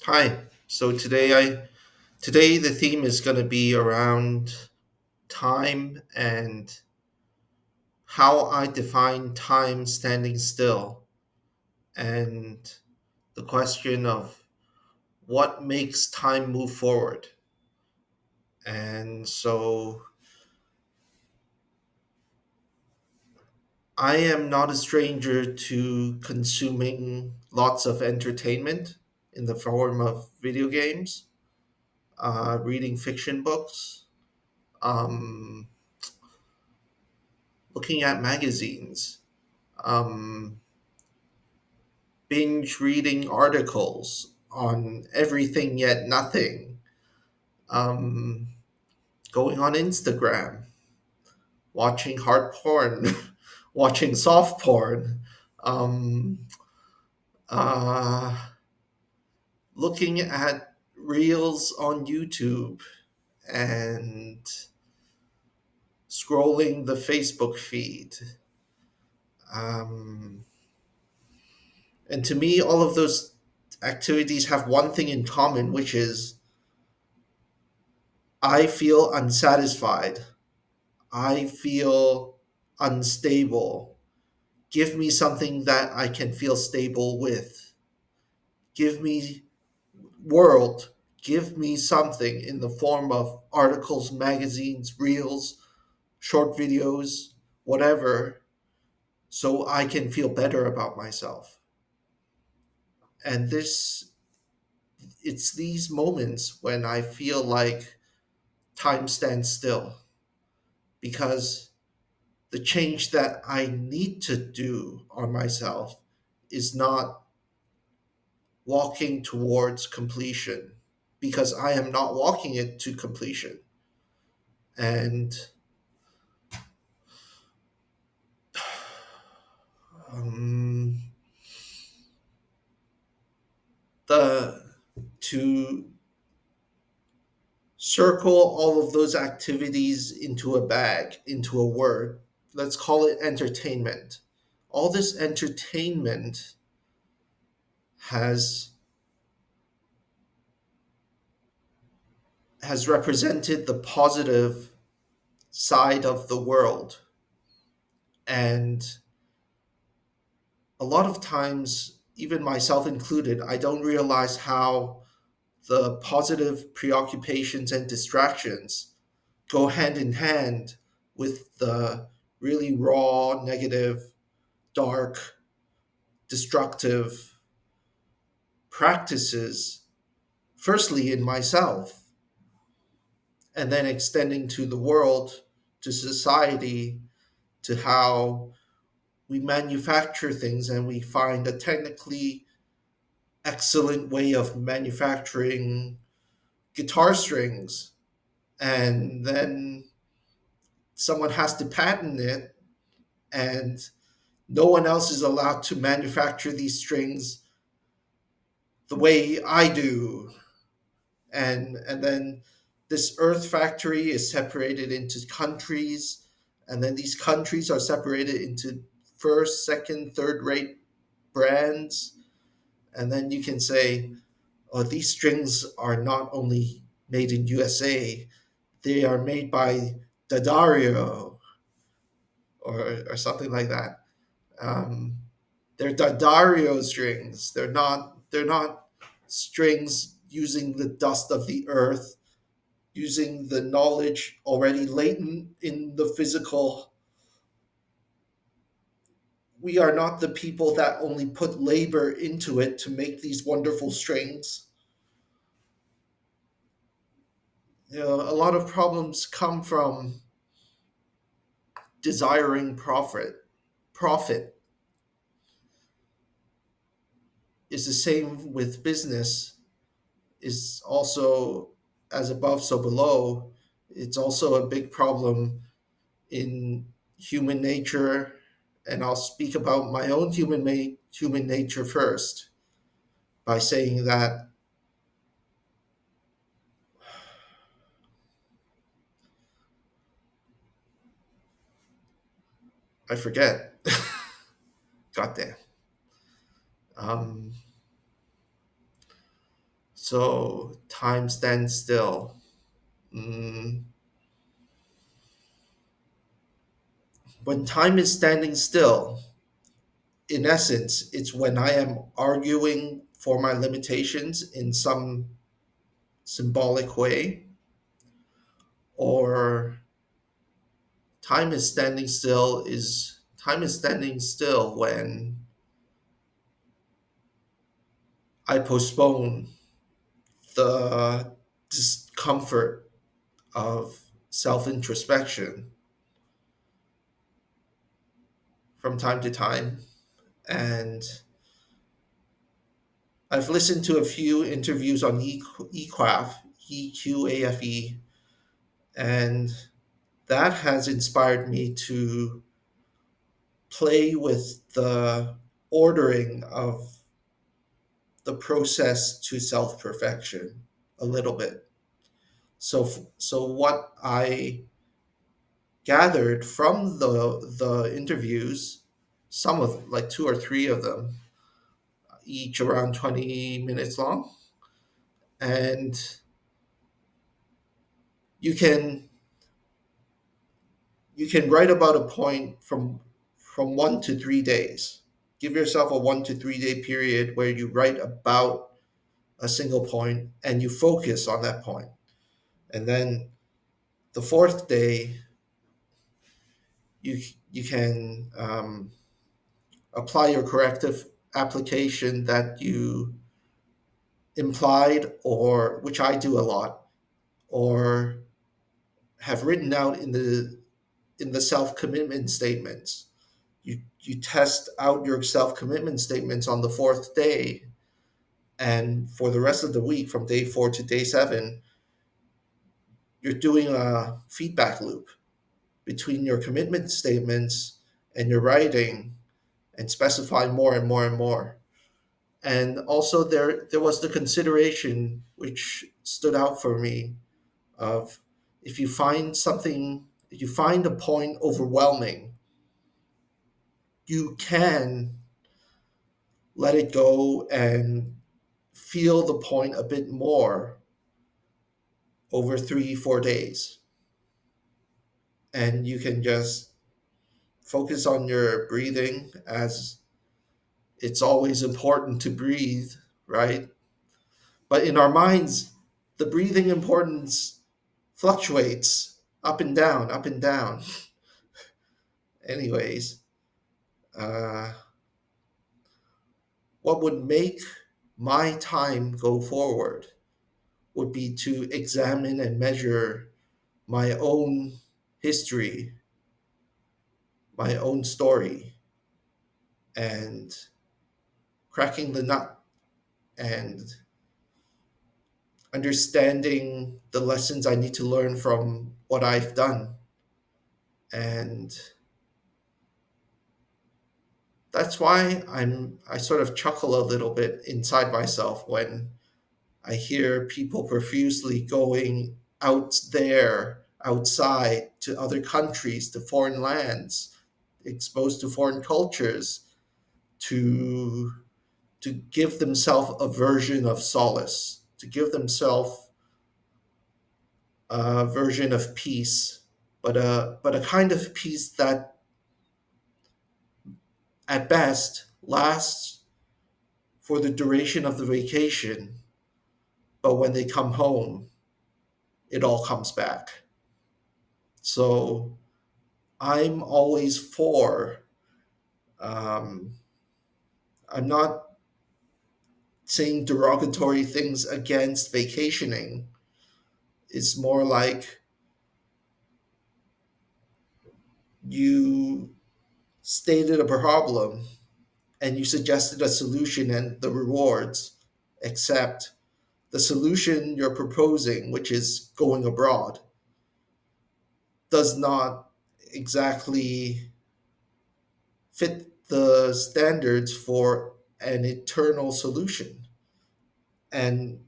Hi. Today the theme is going to be around time and how I define time standing still and the question of what makes time move forward. And so I am not a stranger to consuming lots of entertainment in the form of video games, reading fiction books, um, looking at magazines, um, binge reading articles on everything yet nothing, um, going on Instagram, watching hard porn, watching soft porn, um, uh, looking at reels on YouTube, and scrolling the Facebook feed. Um, and to me, all of those activities have one thing in common, which is I feel unsatisfied. I feel unstable. Give me something that I can feel stable with. Give me world. Give me something in the form of articles, magazines, reels, short videos, whatever, so I can feel better about myself. And it's these moments when I feel like time stands still because the change that I need to do on myself is not walking towards completion because I am not walking it to completion. And um, the to circle all of those activities into a bag, into a word, let's call it entertainment. All this entertainment has has represented the positive side of the world. And a lot of times, even myself included, I don't realize how the positive preoccupations and distractions go hand in hand with the really raw, negative, dark, destructive practices, firstly in myself, and then extending to the world, to society, to how we manufacture things and we find a technically excellent way of manufacturing guitar strings, and then someone has to patent it, and no one else is allowed to manufacture these strings the way I do. And then this earth factory is separated into countries, and then these countries are separated into first, second, third rate brands. And then you can say, oh, these strings are not only made in USA, they are made by Daddario, or something like that. Um, they're Daddario strings. They're not strings using the dust of the earth, using the knowledge already latent in the physical. We are not the people that only put labor into it to make these wonderful strings. A lot of problems come from desiring profit. Profit is the same with business, is also as above, so below. It's also a big problem in human nature. And I'll speak about my own human nature first by saying that I forget. Goddamn. Um, So time stands still. Mm, when time is standing still, in essence, it's when I am arguing for my limitations in some symbolic way, or time is standing still when I postpone the discomfort of self introspection from time to time. And I've listened to a few interviews on EQAF, EQAFE, and that has inspired me to play with the ordering of the process to self perfection a little bit. So what I gathered from the interviews, some of like two or three of them, each around 20 minutes long, and you can you can write about a point from 1 to 3 days. Give yourself a 1 to 3 day period where you write about a single point and you focus on that point. And then the fourth day, you you can apply your corrective application that you implied, or which I do a lot, or have written out in the self commitment statements. You test out your self commitment statements on the fourth day, and for the rest of the week, from day 4 to day 7, you're doing a feedback loop between your commitment statements and your writing, and specify more and more and more. And also there was the consideration which stood out for me of, if you find something, if you find a point overwhelming, you can let it go and feel the point a bit more over 3 4 days, and you can just focus on your breathing, as it's always important to breathe, right? But in our minds, the breathing importance fluctuates up and down, up and down. Anyways, uh, what would make my time go forward would be to examine and measure my own history, my own story, and cracking the nut and understanding the lessons I need to learn from what I've done. And that's why I sort of chuckle a little bit inside myself when I hear people profusely going out there, outside, to other countries, to foreign lands, exposed to foreign cultures, to to give themselves a version of solace, to give themselves a version of peace, but a kind of peace that at best lasts for the duration of the vacation, but when they come home, it all comes back. So I'm always for. Um, I'm not saying derogatory things against vacationing. It's more like you stated a problem and you suggested a solution and the rewards, except the solution you're proposing, which is going abroad, does not exactly fit the standards for an eternal solution. And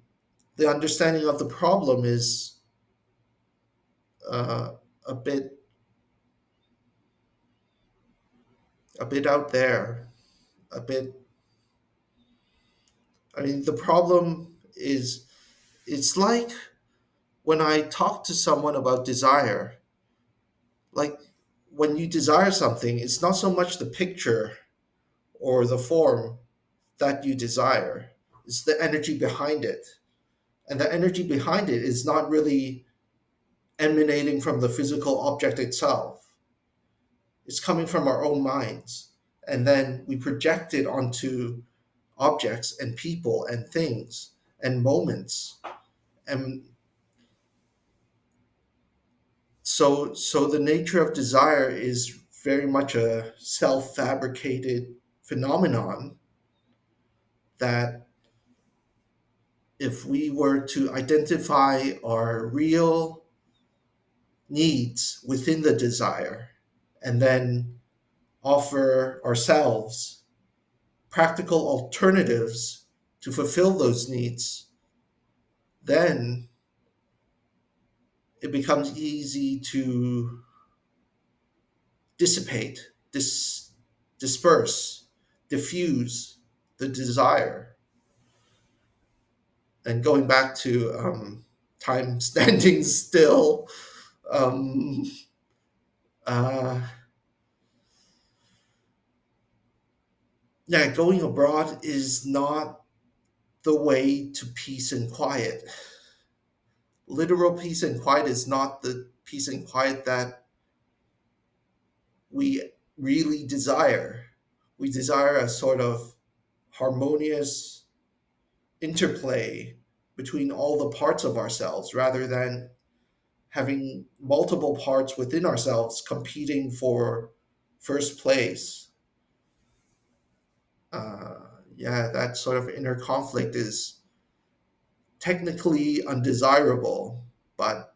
the understanding of the problem is uh, a bit out there, a bit. I mean, the problem is It's like when I talk to someone about desire, like when you desire something, it's not so much the picture or the form that you desire, it's the energy behind it. And the energy behind it is not really emanating from the physical object itself, it's coming from our own minds. And then we project it onto objects and people and things and moments. And so the nature of desire is very much a self-fabricated phenomenon that if we were to identify our real needs within the desire and then offer ourselves practical alternatives to fulfill those needs, then it becomes easy to dissipate, disperse, diffuse the desire. And going back to time standing still, um, uh, yeah, going abroad is not the way to peace and quiet. Literal peace and quiet is not the peace and quiet that we really desire. We desire a sort of harmonious interplay between all the parts of ourselves rather than having multiple parts within ourselves competing for first place. Uh, yeah, that sort of inner conflict is technically undesirable, but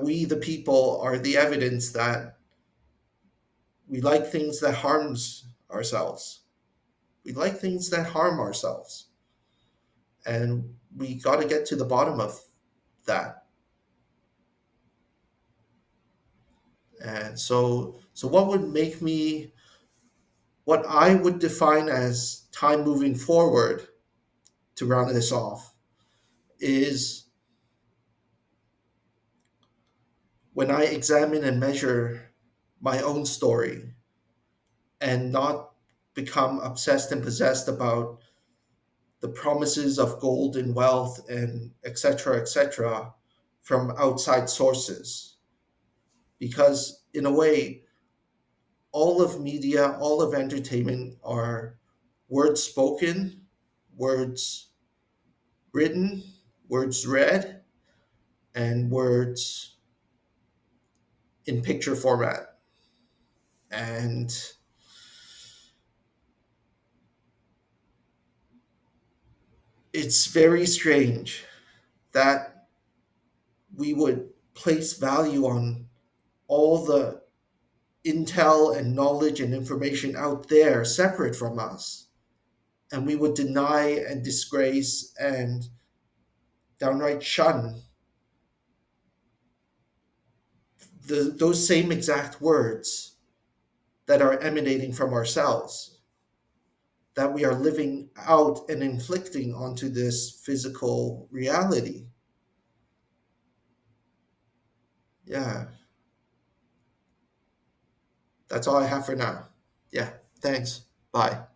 we, the people, are the evidence that we like things that harms ourselves. We like things that harm ourselves, and we got to get to the bottom of that. And so what would make me, what I would define as time moving forward, to round this off, is when I examine and measure my own story and not become obsessed and possessed about the promises of gold and wealth and etc from outside sources. Because in a way, all of media, all of entertainment are words spoken, words written, words read, and words in picture format. And it's very strange that we would place value on all the intel and knowledge and information out there separate from us. And we would deny and disgrace and downright shun those same exact words that are emanating from ourselves, that we are living out and inflicting onto this physical reality. Yeah, that's all I have for now. Yeah, thanks. Bye.